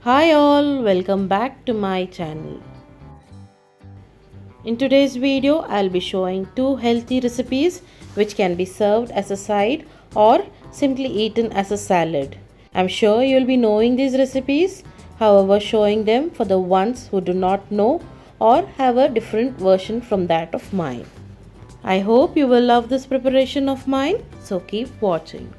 Hi all, welcome back to my channel. In today's video, I'll be showing two healthy recipes which can be served as a side or simply eaten as a salad. I'm sure you'll be knowing these recipes, however showing them for the ones who do not know or have a different version from that of mine. I hope you will love this preparation of mine, so keep watching.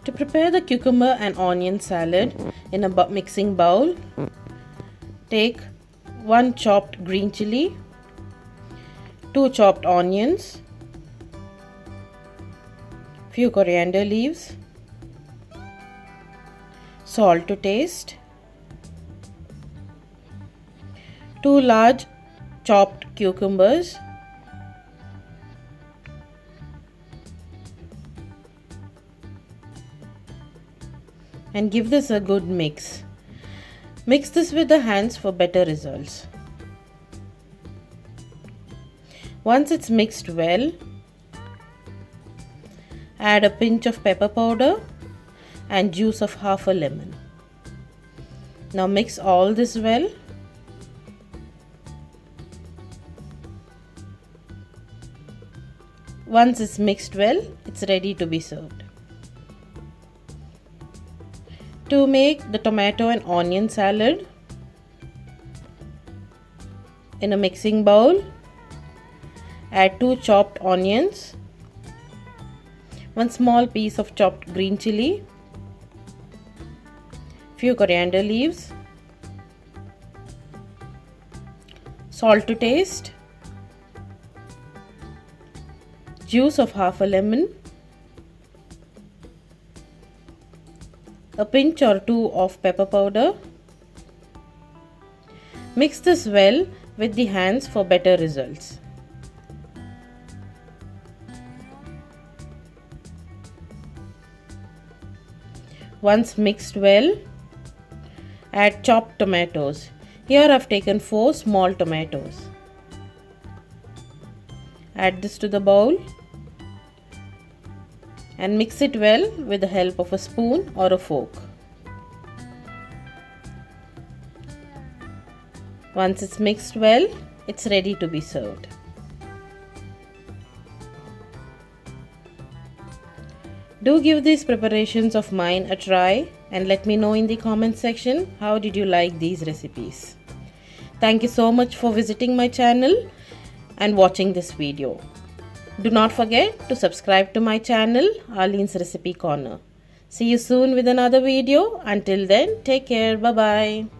To prepare the cucumber and onion salad in a mixing bowl, take 1 chopped green chili, 2 chopped onions, few coriander leaves, salt to taste, 2 large chopped cucumbers, and give this a good mix. Mix this with the hands for better results. Once it's mixed well, add a pinch of pepper powder and juice of half a lemon. Now mix all this well. Once it's mixed well, it's ready to be served. To make the tomato and onion salad, in a mixing bowl, add 2 chopped onions, 1 small piece of chopped green chili, few coriander leaves, salt to taste, juice of half a lemon, a pinch or two of pepper powder. Mix this well with the hands for better results. Once mixed well, add chopped tomatoes. Here I have taken 4 small tomatoes. Add this to the bowl and mix it well with the help of a spoon or a fork. Once it's mixed well, it's ready to be served. Do give these preparations of mine a try and let me know in the comment section how did you like these recipes. Thank you so much for visiting my channel and watching this video. Do not forget to subscribe to my channel, Aaleens Recipe Corner. See you soon with another video. Until then, take care. Bye-bye.